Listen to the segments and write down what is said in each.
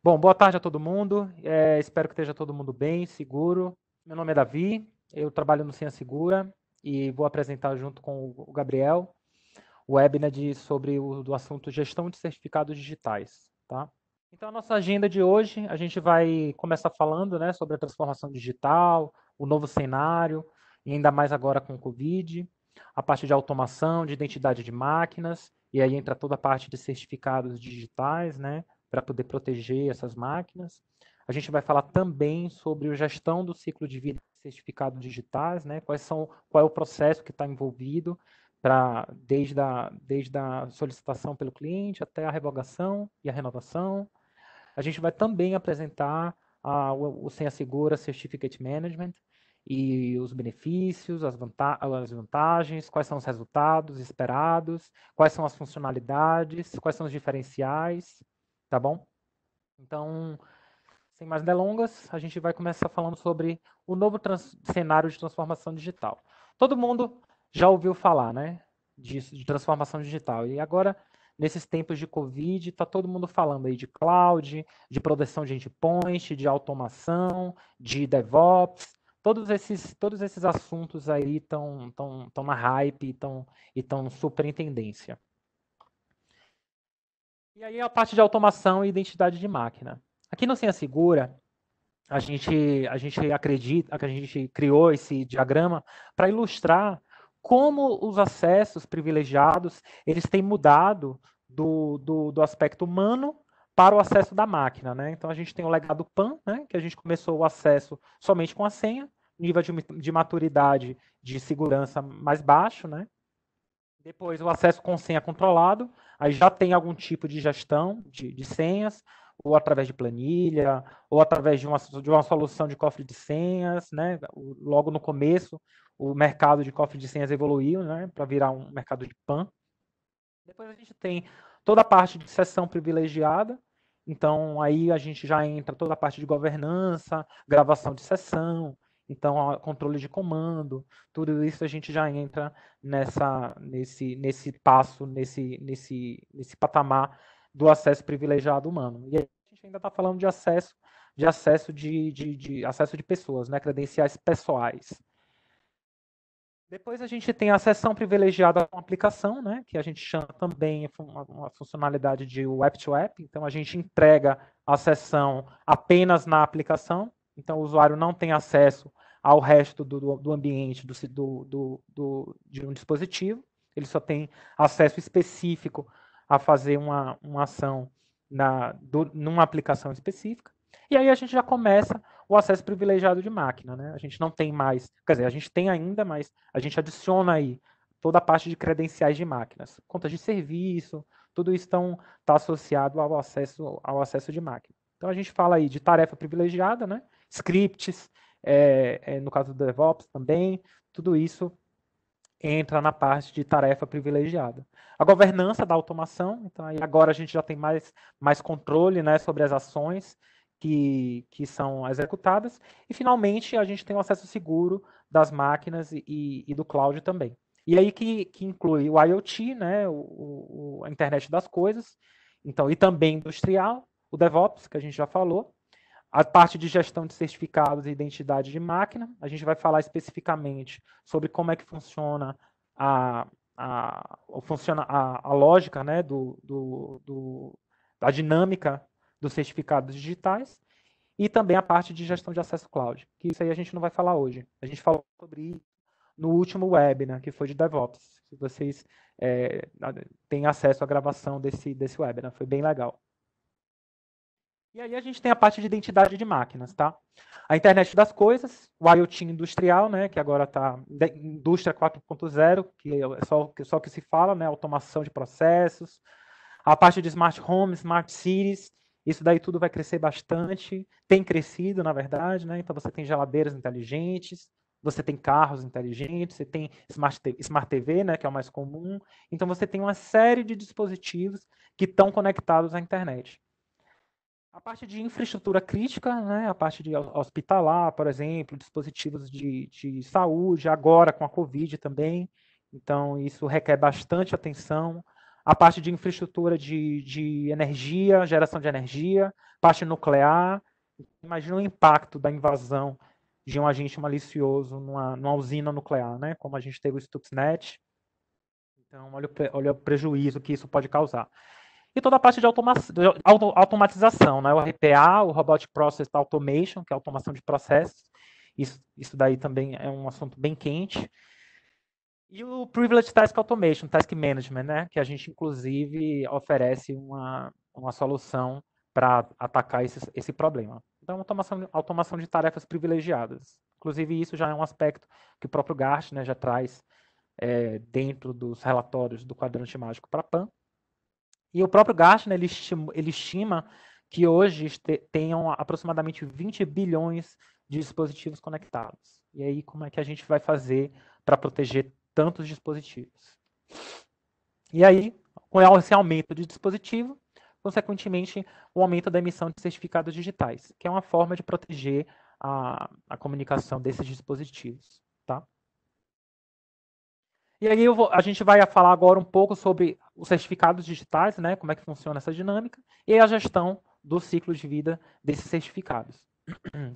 Bom, boa tarde a todo mundo. Espero que esteja todo mundo bem, seguro. Meu nome é Davi, eu trabalho no Senha Segura e vou apresentar junto com o Gabriel o webinar sobre do assunto gestão de certificados digitais, tá? Então, a nossa agenda de hoje, a gente vai começar falando, né, sobre a transformação digital, o novo cenário, e ainda mais agora com o Covid, a parte de automação, de identidade de máquinas, e aí entra toda a parte de certificados digitais, né, para poder proteger essas máquinas. A gente vai falar também sobre a gestão do ciclo de vida de certificados digitais, né, qual é o processo que está envolvido desde a solicitação pelo cliente até a revogação e a renovação. A gente vai também apresentar o Senha Segura Certificate Management e os benefícios, as vantagens, quais são os resultados esperados, quais são as funcionalidades, quais são os diferenciais, tá bom? Então, sem mais delongas, a gente vai começar falando sobre o novo cenário de transformação digital. Todo mundo já ouviu falar, né, de transformação digital. E agora, nesses tempos de Covid, está todo mundo falando aí de cloud, de proteção de endpoint, de automação, de DevOps. Todos esses assuntos aí estão na hype e estão super em tendência. E aí a parte de automação e identidade de máquina. Aqui no Senha Segura, a gente acredita que a gente criou esse diagrama para ilustrar como os acessos privilegiados eles têm mudado do aspecto humano para o acesso da máquina, né? Então a gente tem o legado PAN, né? Que a gente começou o acesso somente com a senha, nível de maturidade de segurança mais baixo, né? Depois o acesso com senha controlado, aí já tem algum tipo de gestão de senhas, ou através de planilha, ou através de uma solução de cofre de senhas, né? Logo no começo, o mercado de cofre de senhas evoluiu, né? Para virar um mercado de PAN. Depois a gente tem toda a parte de sessão privilegiada, então aí a gente já entra toda a parte de governança, gravação de sessão, então controle de comando, tudo isso a gente já entra nesse passo, nesse patamar do acesso privilegiado humano. E aí a gente ainda está falando de acesso de pessoas, né, credenciais pessoais. Depois a gente tem a seção privilegiada com aplicação, né, que a gente chama também uma funcionalidade de web-to-app. Então, a gente entrega a seção apenas na aplicação. Então, o usuário não tem acesso ao resto do ambiente de um dispositivo. Ele só tem acesso específico a fazer uma ação numa aplicação específica. E aí a gente já começa o acesso privilegiado de máquina, né? A gente não tem mais, quer dizer, a gente tem ainda, mas a gente adiciona aí toda a parte de credenciais de máquinas, contas de serviço, tudo isso está associado ao acesso de máquina. Então a gente fala aí de tarefa privilegiada, né? Scripts, no caso do DevOps também, tudo isso entra na parte de tarefa privilegiada. A governança da automação, então aí agora a gente já tem mais controle, né, sobre as ações que são executadas. E, finalmente, a gente tem o acesso seguro das máquinas e do cloud também. E aí que inclui o IoT, né, a internet das coisas, então, e também industrial, o DevOps, que a gente já falou, a parte de gestão de certificados e identidade de máquina. A gente vai falar especificamente sobre como é que funciona a lógica, né, da dinâmica dos certificados digitais e também a parte de gestão de acesso cloud, que isso aí a gente não vai falar hoje. A gente falou sobre isso no último webinar, que foi de DevOps. Se vocês têm acesso à gravação desse webinar, foi bem legal. E aí a gente tem a parte de identidade de máquinas, tá? A internet das coisas, o IoT industrial, né, que agora está indústria 4.0, que é só que se fala, né, automação de processos. A parte de smart home, smart cities, isso daí tudo vai crescer bastante, tem crescido, na verdade, né? Então você tem geladeiras inteligentes, você tem carros inteligentes, você tem Smart TV, né, que é o mais comum. Então você tem uma série de dispositivos que estão conectados à internet. A parte de infraestrutura crítica, né, a parte de hospitalar, por exemplo, dispositivos de saúde, agora com a Covid também. Então, isso requer bastante atenção. a parte de infraestrutura de energia, geração de energia, parte nuclear. Imagina o impacto da invasão de um agente malicioso numa usina nuclear, né? Como a gente teve o Stuxnet. Então, olha o prejuízo que isso pode causar. E toda a parte de automatização, né? O RPA, o Robotic Process Automation, que é a automação de processos. Isso daí também é um assunto bem quente. E o Privileged Task Automation, Task Management, né? Que a gente, inclusive, oferece uma solução para atacar esse problema. Então, automação de tarefas privilegiadas. Inclusive, isso já é um aspecto que o próprio Gartner já traz dentro dos relatórios do quadrante mágico para PAN. E o próprio Gartner ele estima que hoje tenham aproximadamente 20 bilhões de dispositivos conectados. E aí, como é que a gente vai fazer para proteger tantos dispositivos? E aí, com esse aumento de dispositivo, consequentemente, o aumento da emissão de certificados digitais, que é uma forma de proteger a comunicação desses dispositivos. Tá? E aí a gente vai falar agora um pouco sobre os certificados digitais, né, como é que funciona essa dinâmica, e a gestão do ciclo de vida desses certificados.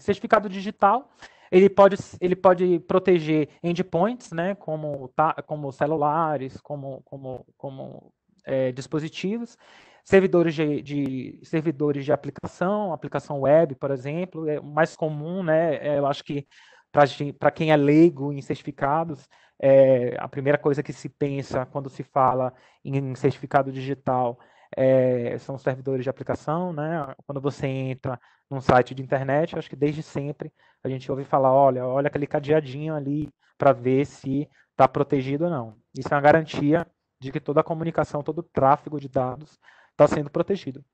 Certificado digital, ele pode proteger endpoints, né, como celulares, como dispositivos, servidores de aplicação web, por exemplo, é o mais comum, né, eu acho que para quem é leigo em certificados, a primeira coisa que se pensa quando se fala em certificado digital são os servidores de aplicação, né? Quando você entra num site de internet, acho que desde sempre a gente ouve falar, olha aquele cadeadinho ali para ver se está protegido ou não. Isso é uma garantia de que toda a comunicação, todo o tráfego de dados está sendo protegido.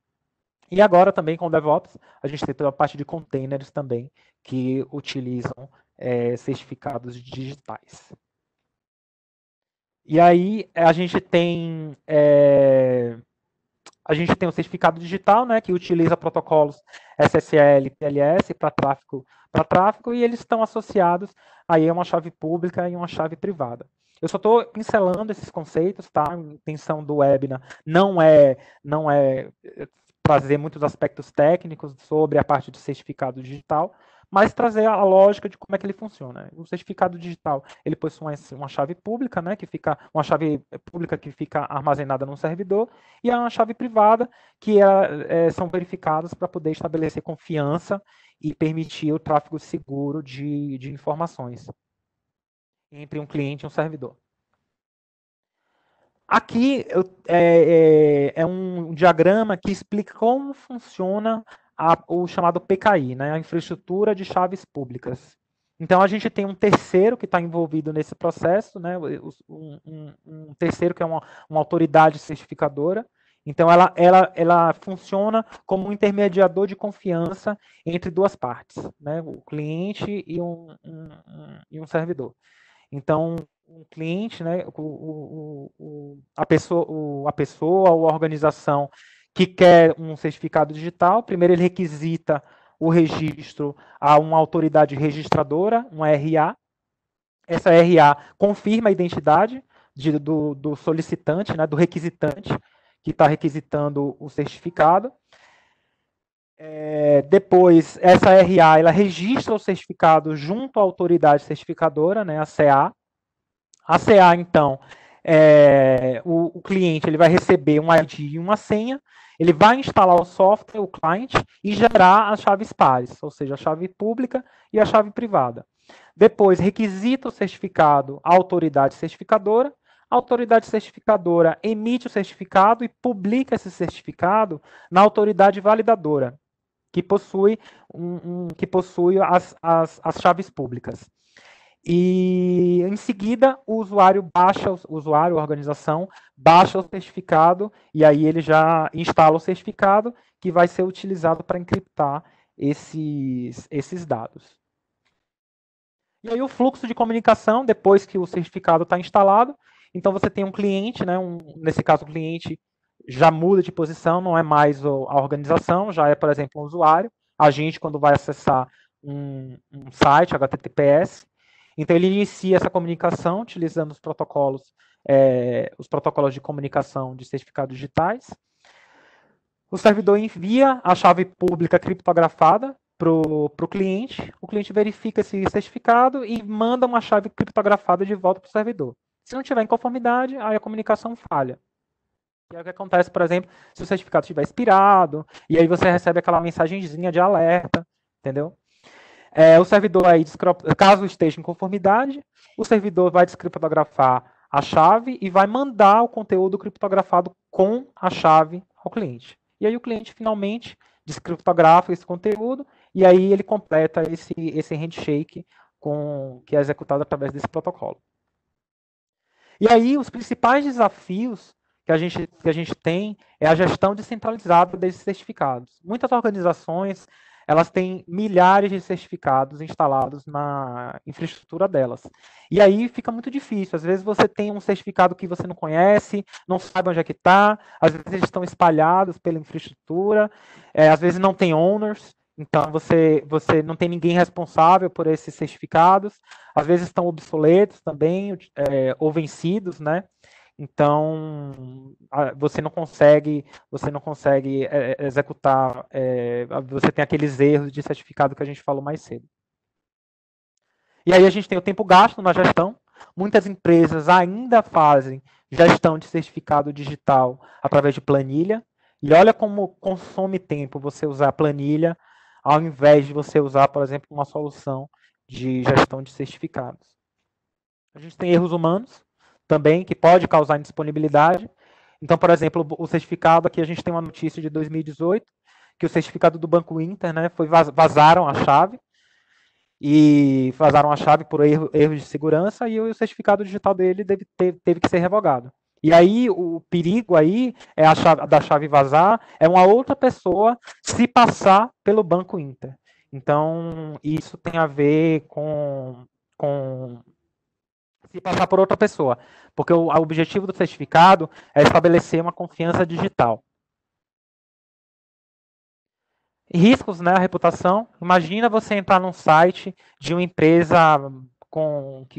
E agora também com o DevOps, a gente tem toda a parte de containers também, que utilizam certificados digitais. E aí a gente tem o certificado digital, né, que utiliza protocolos SSL e TLS para tráfego, e eles estão associados aí a uma chave pública e uma chave privada. Eu só estou pincelando esses conceitos, tá? A intenção do webinar não é trazer muitos aspectos técnicos sobre a parte de certificado digital, mas trazer a lógica de como é que ele funciona. O certificado digital, ele possui uma chave pública, né, uma chave pública que fica armazenada num servidor, e uma chave privada que são verificadas para poder estabelecer confiança e permitir o tráfego seguro de informações entre um cliente e um servidor. Aqui é um diagrama que explica como funciona o chamado PKI, né, a infraestrutura de chaves públicas. Então, a gente tem um terceiro que está envolvido nesse processo, né, um terceiro que é uma autoridade certificadora. Então, ela funciona como um intermediador de confiança entre duas partes, né, o cliente e um servidor. Então, um cliente, né, a pessoa ou a organização que quer um certificado digital, primeiro ele requisita o registro a uma autoridade registradora, uma RA. Essa RA confirma a identidade do solicitante, né, do requisitante que está requisitando o certificado. Depois, essa RA ela registra o certificado junto à autoridade certificadora, né, a CA. A CA, então, o cliente ele vai receber um ID e uma senha, ele vai instalar o software, o client, e gerar as chaves pares, ou seja, a chave pública e a chave privada. Depois, requisita o certificado à autoridade certificadora, a autoridade certificadora emite o certificado e publica esse certificado na autoridade validadora, que possui as chaves públicas. E em seguida o usuário, a organização, baixa o certificado e aí ele já instala o certificado que vai ser utilizado para encriptar esses dados. E aí o fluxo de comunicação, depois que o certificado está instalado, então você tem um cliente, né, nesse caso o cliente já muda de posição, não é mais a organização, já é, por exemplo, um usuário. A gente, quando vai acessar um site HTTPS, Então, ele inicia essa comunicação utilizando os protocolos de comunicação de certificados digitais. O servidor envia a chave pública criptografada para o cliente verifica esse certificado e manda uma chave criptografada de volta para o servidor. Se não tiver em conformidade, aí a comunicação falha. E é o que acontece, por exemplo, se o certificado estiver expirado, e aí você recebe aquela mensagenzinha de alerta, entendeu? O servidor aí, caso esteja em conformidade, o servidor vai descriptografar a chave e vai mandar o conteúdo criptografado com a chave ao cliente. E aí o cliente finalmente descriptografa esse conteúdo e aí ele completa esse handshake que é executado através desse protocolo. E aí os principais desafios que a gente tem é a gestão descentralizada desses certificados. Muitas organizações elas têm milhares de certificados instalados na infraestrutura delas. E aí fica muito difícil. Às vezes você tem um certificado que você não conhece, não sabe onde é que está, às vezes eles estão espalhados pela infraestrutura, às vezes não tem owners, então você não tem ninguém responsável por esses certificados, às vezes estão obsoletos também, ou vencidos, né? Então você não consegue executar, você tem aqueles erros de certificado que a gente falou mais cedo. E aí a gente tem o tempo gasto na gestão. Muitas empresas ainda fazem gestão de certificado digital através de planilha. E olha como consome tempo você usar a planilha ao invés de você usar, por exemplo, uma solução de gestão de certificados. A gente tem erros humanos também, que pode causar indisponibilidade. Então, por exemplo, o certificado, aqui a gente tem uma notícia de 2018, que o certificado do Banco Inter, né, vazaram a chave, e vazaram a chave por erros de segurança, e o certificado digital dele teve que ser revogado. E aí, o perigo aí é da chave vazar, é uma outra pessoa se passar pelo Banco Inter. Então, isso tem a ver com se passar por outra pessoa. Porque o objetivo do certificado é estabelecer uma confiança digital. Riscos, né, a reputação. Imagina você entrar num site de uma empresa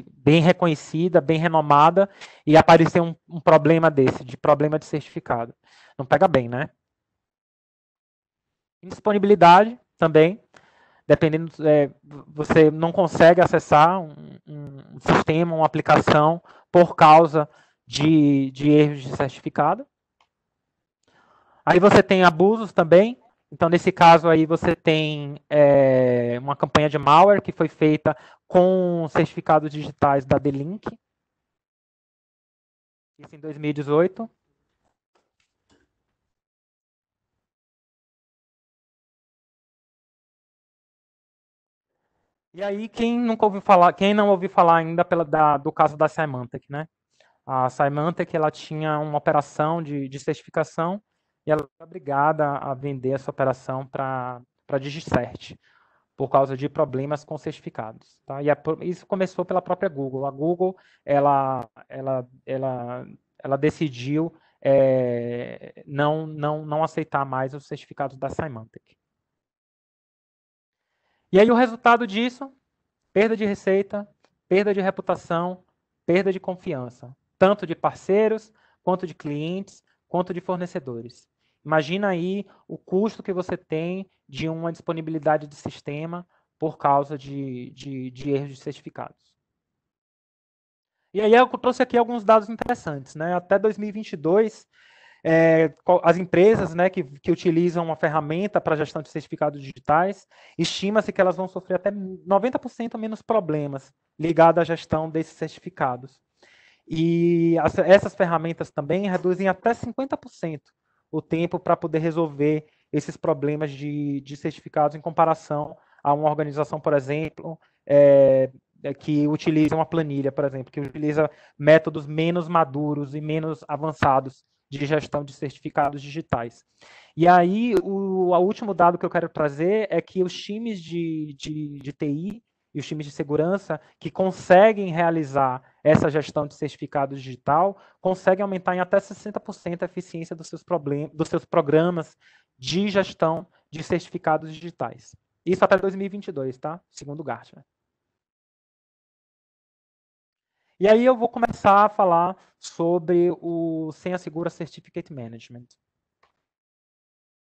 bem reconhecida, bem renomada, e aparecer um problema de problema de certificado. Não pega bem, né? Indisponibilidade também. Dependendo, você não consegue acessar um sistema, uma aplicação, por causa de erros de certificado. Aí você tem abusos também. Então, nesse caso aí, você tem uma campanha de malware que foi feita com certificados digitais da D-Link. Isso em 2018. E aí, quem não ouviu falar ainda do caso da Symantec, né? A Symantec, ela tinha uma operação de certificação e ela foi obrigada a vender essa operação para a DigiCert, por causa de problemas com certificados. Tá? Isso começou pela própria Google. A Google, ela decidiu não aceitar mais os certificados da Symantec. E aí o resultado disso, perda de receita, perda de reputação, perda de confiança, tanto de parceiros, quanto de clientes, quanto de fornecedores. Imagina aí o custo que você tem de uma disponibilidade de sistema por causa de erros de certificados. E aí eu trouxe aqui alguns dados interessantes, né? Até 2022, as empresas, né, que utilizam uma ferramenta para gestão de certificados digitais, estima-se que elas vão sofrer até 90% menos problemas ligados à gestão desses certificados. E essas ferramentas também reduzem até 50% o tempo para poder resolver esses problemas de certificados em comparação a uma organização, por exemplo, que utiliza uma planilha, por exemplo, que utiliza métodos menos maduros e menos avançados de gestão de certificados digitais. E aí, o último dado que eu quero trazer é que os times de TI e os times de segurança que conseguem realizar essa gestão de certificado digital conseguem aumentar em até 60% a eficiência dos seus programas de gestão de certificados digitais. Isso até 2022, tá? Segundo o Gartner. E aí eu vou começar a falar sobre o Senha Segura Certificate Management.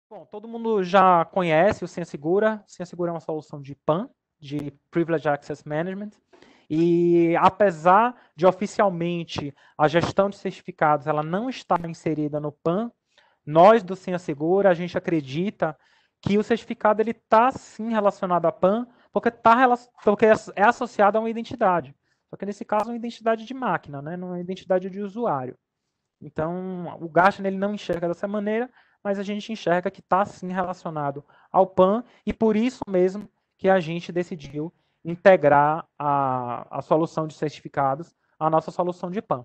Bom, todo mundo já conhece o Senha Segura. O Senha Segura é uma solução de PAM, de Privileged Access Management. E apesar de oficialmente a gestão de certificados ela não estar inserida no PAN, nós do Senha Segura, a gente acredita que o certificado ele está sim relacionado a PAN, porque é associado a uma identidade. Só que nesse caso é uma identidade de máquina, né? Não é uma identidade de usuário. Então, o Gartner ele não enxerga dessa maneira, mas a gente enxerga que está sim relacionado ao PAN, e por isso mesmo que a gente decidiu integrar a solução de certificados à nossa solução de PAN.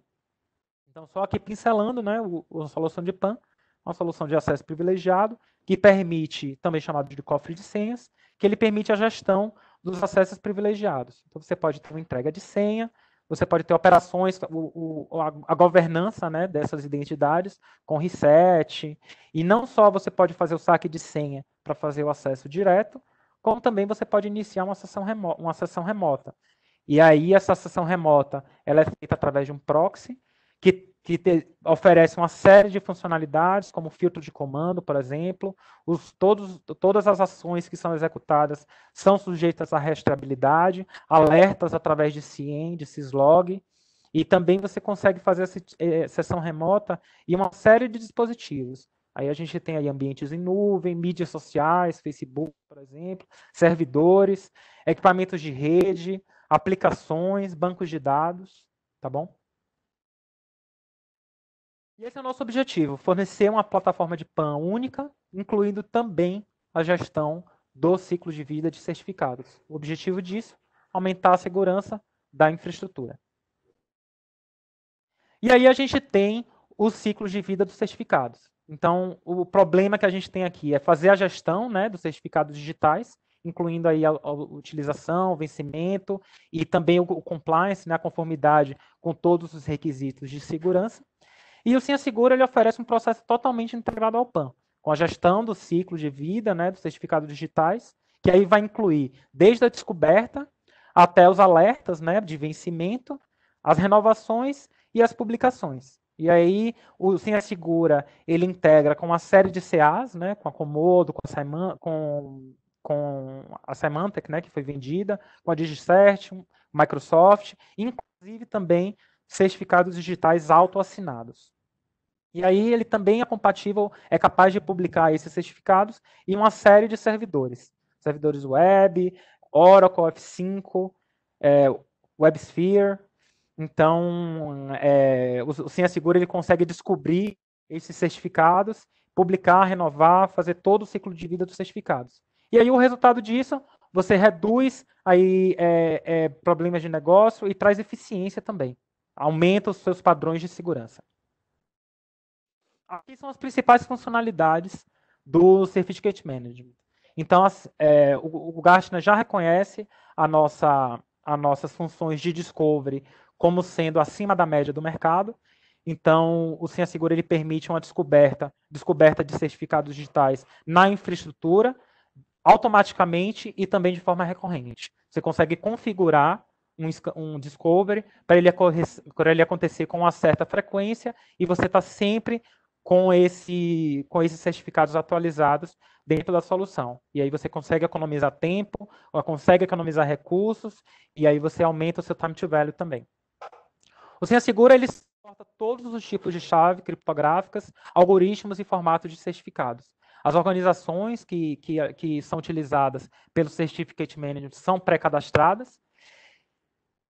Então, só aqui pincelando, né, a solução de PAN, uma solução de acesso privilegiado, que permite, também chamado de cofre de senhas, que ele permite a gestão dos acessos privilegiados. Então, você pode ter uma entrega de senha, você pode ter operações, a governança, né, dessas identidades, com reset, e não só você pode fazer o saque de senha para fazer o acesso direto, como também você pode iniciar uma sessão remota. E aí, essa sessão remota ela é feita através de um proxy, oferece uma série de funcionalidades, como filtro de comando, por exemplo. Todas as ações que são executadas são sujeitas à rastreabilidade, alertas através de CIEM, de syslog, e também você consegue fazer essa sessão remota em uma série de dispositivos. Aí a gente tem aí ambientes em nuvem, mídias sociais, Facebook, por exemplo, servidores, equipamentos de rede, aplicações, bancos de dados, tá bom? E esse é o nosso objetivo, fornecer uma plataforma de PAN única, incluindo também a gestão do ciclo de vida de certificados. O objetivo disso, aumentar a segurança da infraestrutura. E aí a gente tem os ciclos de vida dos certificados. Então, o problema que a gente tem aqui é fazer a gestão, né, dos certificados digitais, incluindo aí a utilização, o vencimento e também o compliance, né, a conformidade com todos os requisitos de segurança. E o Senha Segura ele oferece um processo totalmente integrado ao PAN, com a gestão do ciclo de vida, né, dos certificados digitais, que aí vai incluir desde a descoberta até os alertas, né, de vencimento, as renovações e as publicações. E aí o Senha Segura ele integra com uma série de CAs, né, com a Comodo, com a Symantec, né, que foi vendida, com a DigiCert, Microsoft, inclusive também certificados digitais autoassinados. E aí ele também é compatível, é capaz de publicar esses certificados em uma série de servidores. Servidores web, Oracle, F5, WebSphere. Então, o Senha Segura ele consegue descobrir esses certificados, publicar, renovar, fazer todo o ciclo de vida dos certificados. E aí o resultado disso, você reduz aí, problemas de negócio e traz eficiência também. Aumenta os seus padrões de segurança. Aqui são as principais funcionalidades do Certificate Management. Então, o Gartner já reconhece as nossas funções de discovery como sendo acima da média do mercado. Então, o Senha Segura ele permite uma descoberta de certificados digitais na infraestrutura, automaticamente e também de forma recorrente. Você consegue configurar um discovery para ele acontecer com uma certa frequência e você está sempre com esses certificados atualizados dentro da solução. E aí você consegue economizar tempo, ou consegue economizar recursos, e aí você aumenta o seu time to value também. O Senha Segura ele suporta todos os tipos de chave criptográficas, algoritmos e formatos de certificados. As organizações que são utilizadas pelo Certificate Management são pré-cadastradas,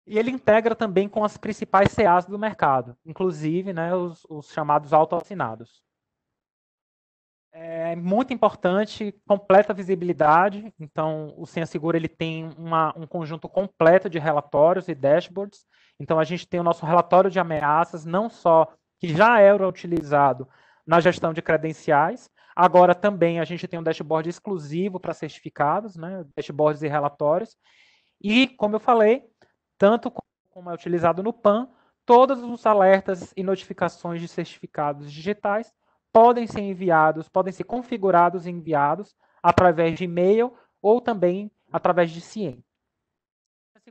e ele integra também com as principais CAs do mercado, inclusive, né, os chamados autoassinados. É muito importante, completa visibilidade. Então, o Senha Segura ele tem um conjunto completo de relatórios e dashboards. Então, a gente tem o nosso relatório de ameaças, não só que já era utilizado na gestão de credenciais, agora também a gente tem um dashboard exclusivo para certificados, né, dashboards e relatórios. E, como eu falei, tanto como é utilizado no PAN, todos os alertas e notificações de certificados digitais podem ser enviados, podem ser configurados e enviados através de e-mail ou também através de CIEM.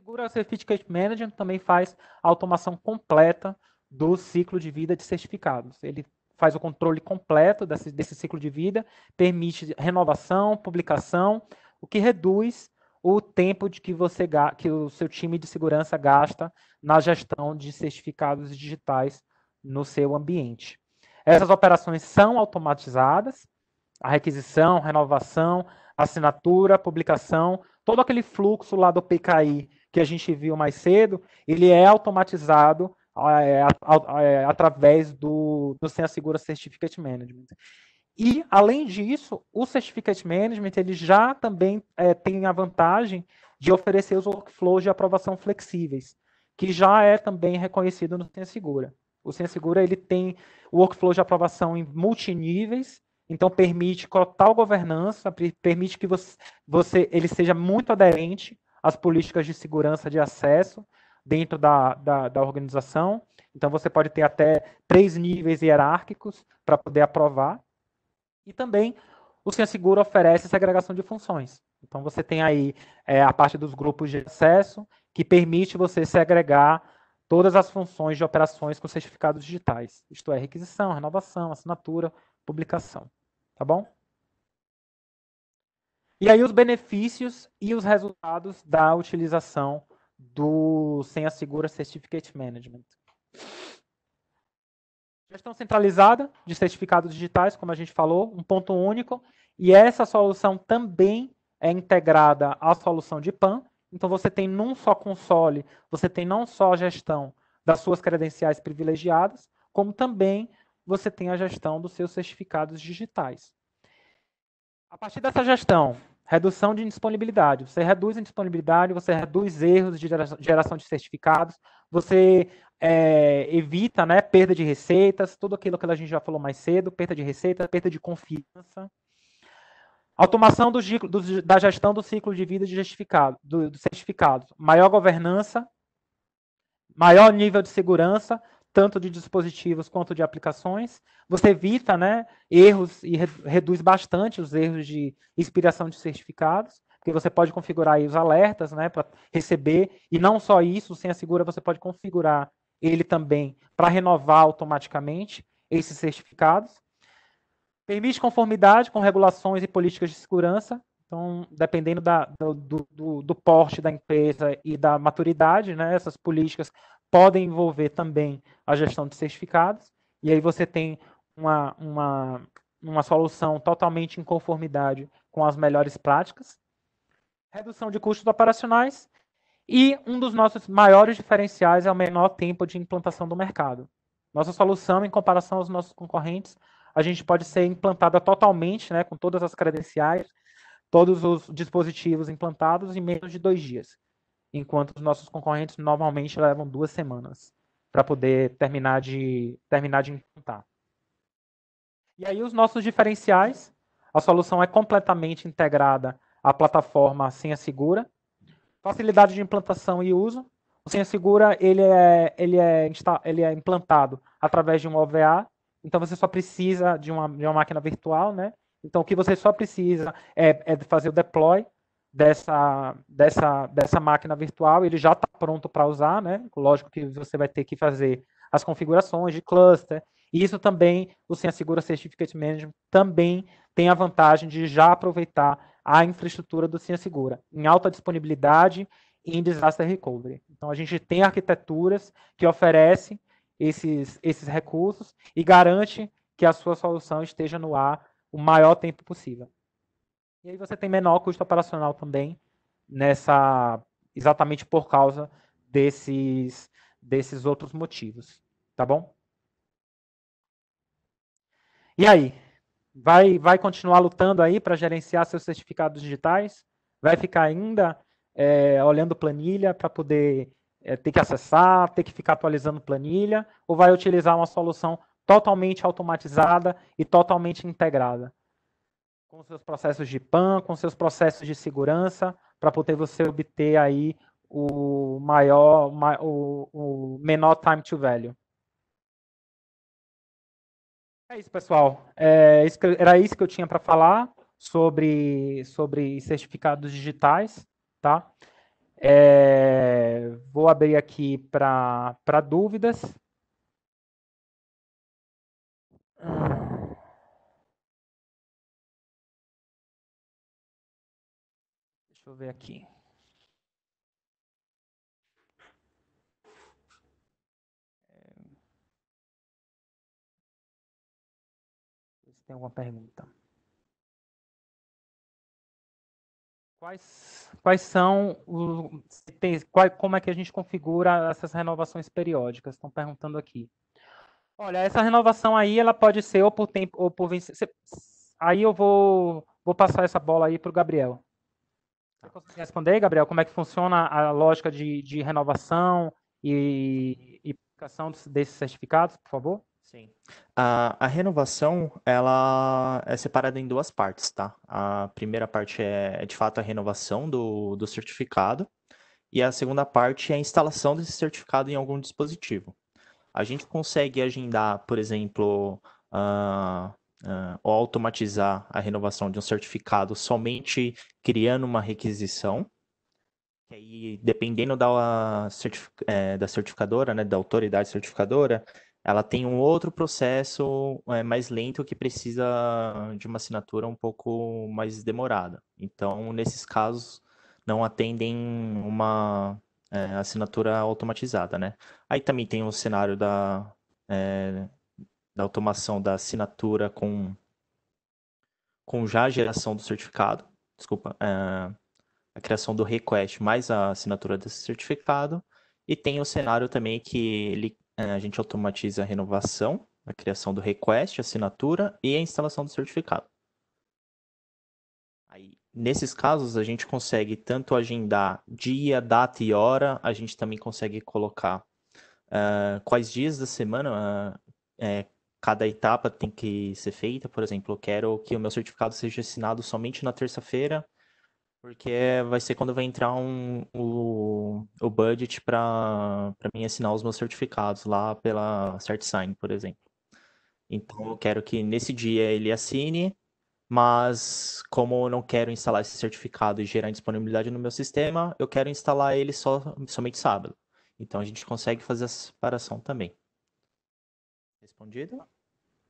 Segura Certificate Management também faz a automação completa do ciclo de vida de certificados. Ele faz o controle completo desse ciclo de vida, permite renovação, publicação, o que reduz o tempo de que o seu time de segurança gasta na gestão de certificados digitais no seu ambiente. Essas operações são automatizadas, a requisição, renovação, assinatura, publicação, todo aquele fluxo lá do PKI que a gente viu mais cedo, ele é automatizado através do Senha Segura Certificate Management. E, além disso, o Certificate Management ele já também tem a vantagem de oferecer os workflows de aprovação flexíveis, que já é também reconhecido no Senha Segura. O Senha Segura ele tem o workflow de aprovação em multiníveis, então permite total governança, permite que ele seja muito aderente às políticas de segurança de acesso dentro da organização. Então você pode ter até 3 níveis hierárquicos para poder aprovar. E também o Senha Segura oferece segregação de funções. Então você tem aí a parte dos grupos de acesso, que permite você segregar todas as funções de operações com certificados digitais. Isto é, requisição, renovação, assinatura, publicação. Tá bom? E aí os benefícios e os resultados da utilização do Senha Segura Certificate Management. Gestão centralizada de certificados digitais, como a gente falou, um ponto único, e essa solução também é integrada à solução de PAN. Então você tem num só console, você tem não só a gestão das suas credenciais privilegiadas, como também você tem a gestão dos seus certificados digitais. A partir dessa gestão, redução de indisponibilidade. Você reduz a indisponibilidade, você reduz erros de geração de certificados, você evita, né, perda de receitas, tudo aquilo que a gente já falou mais cedo, perda de receita, perda de confiança. Automação da gestão do ciclo de vida de dos certificados. Maior governança, maior nível de segurança, tanto de dispositivos quanto de aplicações. Você evita, né, erros e reduz bastante os erros de expiração de certificados, porque você pode configurar aí os alertas, né, para receber, e não só isso, o Senha Segura você pode configurar ele também para renovar automaticamente esses certificados. Permite conformidade com regulações e políticas de segurança. Então, dependendo do porte da empresa e da maturidade, né, essas políticas podem envolver também a gestão de certificados. E aí você tem uma solução totalmente em conformidade com as melhores práticas. Redução de custos operacionais. E um dos nossos maiores diferenciais é o menor tempo de implantação do mercado. Nossa solução, em comparação aos nossos concorrentes, a gente pode ser implantada totalmente, né, com todas as credenciais, todos os dispositivos implantados em menos de 2 dias, enquanto os nossos concorrentes normalmente levam 2 semanas para poder terminar de implantar. E aí os nossos diferenciais, a solução é completamente integrada à plataforma Senha Segura, facilidade de implantação e uso. O Senha Segura ele é implantado através de um OVA, então você só precisa de uma máquina virtual, né? Então o que você só precisa é fazer o deploy dessa máquina virtual, ele já está pronto para usar, né? Lógico que você vai ter que fazer as configurações de cluster. E isso também, o Senha Segura Certificate Management também tem a vantagem de já aproveitar a infraestrutura do Senha Segura, em alta disponibilidade e em disaster recovery. Então, a gente tem arquiteturas que oferecem esses recursos e garante que a sua solução esteja no ar o maior tempo possível. E aí você tem menor custo operacional também, exatamente por causa desses outros motivos. Tá bom? E aí? Vai continuar lutando aí para gerenciar seus certificados digitais? Vai ficar ainda olhando planilha para poder ter que acessar, ter que ficar atualizando planilha? Ou vai utilizar uma solução totalmente automatizada e totalmente integrada? Com seus processos de PAN, com seus processos de segurança, para poder você obter aí o menor time to value. É isso, pessoal. Era isso que eu tinha para falar sobre certificados digitais, tá? Vou abrir aqui para dúvidas. Deixa eu ver aqui. Se tem alguma pergunta. Quais são como é que a gente configura essas renovações periódicas? Estão perguntando aqui. Olha, essa renovação aí, ela pode ser ou por tempo ou por vencimento. Aí eu vou passar essa bola aí para o Gabriel. Você consegue responder, Gabriel, como é que funciona a lógica de renovação e aplicação desses certificados, por favor? Sim. A renovação, ela é separada em duas partes, tá? A primeira parte é de fato, a renovação do certificado, e a segunda parte é a instalação desse certificado em algum dispositivo. A gente consegue agendar, por exemplo, ou automatizar a renovação de um certificado somente criando uma requisição. Que aí, dependendo da certificadora, né, da autoridade certificadora, ela tem um outro processo mais lento que precisa de uma assinatura um pouco mais demorada. Então, nesses casos, não atendem uma assinatura automatizada, né? Aí também tem o cenário da automação da assinatura com já a geração do certificado. Desculpa, a criação do request mais a assinatura desse certificado. E tem o cenário também que a gente automatiza a renovação, a criação do request, a assinatura e a instalação do certificado. Aí, nesses casos, a gente consegue tanto agendar dia, data e hora, a gente também consegue colocar quais dias da semana cada etapa tem que ser feita. Por exemplo, eu quero que o meu certificado seja assinado somente na terça-feira, porque vai ser quando vai entrar o budget para mim assinar os meus certificados lá pela CertSign, por exemplo. Então eu quero que nesse dia ele assine, mas como eu não quero instalar esse certificado e gerar disponibilidade no meu sistema, eu quero instalar ele somente sábado. Então a gente consegue fazer essa separação também. Respondido?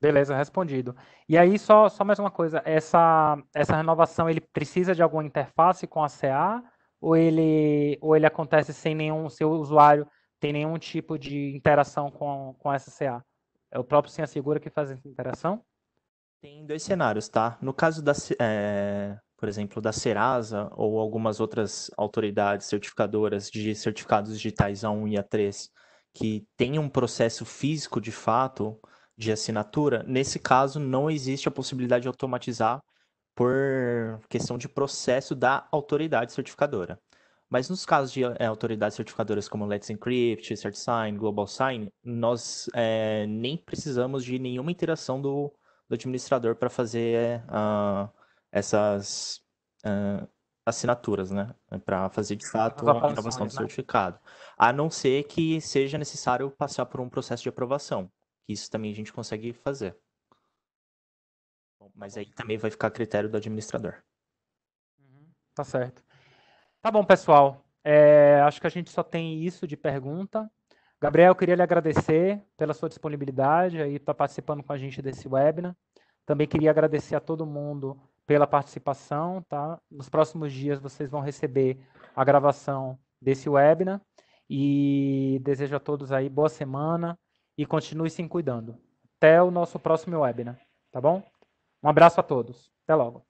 Beleza, respondido. E aí, só mais uma coisa, essa renovação, ele precisa de alguma interface com a CA ou ele acontece sem nenhum, seu usuário tem nenhum tipo de interação com essa CA? É o próprio Senha Segura que faz essa interação? Tem dois cenários, tá? No caso por exemplo, da Serasa ou algumas outras autoridades certificadoras de certificados digitais A1 e A3 que tem um processo físico de fato de assinatura, nesse caso não existe a possibilidade de automatizar por questão de processo da autoridade certificadora. Mas nos casos de autoridades certificadoras como Let's Encrypt, CertSign, GlobalSign, nós nem precisamos de nenhuma interação do administrador para fazer essas assinaturas, né? Para fazer de Essas fato a renovação do operações, né? certificado. A não ser que seja necessário passar por um processo de aprovação. Isso também a gente consegue fazer. Bom, mas aí também vai ficar a critério do administrador. Tá certo. Tá bom, pessoal. Acho que a gente só tem isso de pergunta. Gabriel, eu queria lhe agradecer pela sua disponibilidade aí para participando com a gente desse webinar. Também queria agradecer a todo mundo pela participação, tá? Nos próximos dias vocês vão receber a gravação desse webinar e desejo a todos aí boa semana e continue se cuidando. Até o nosso próximo webinar, tá bom? Um abraço a todos. Até logo.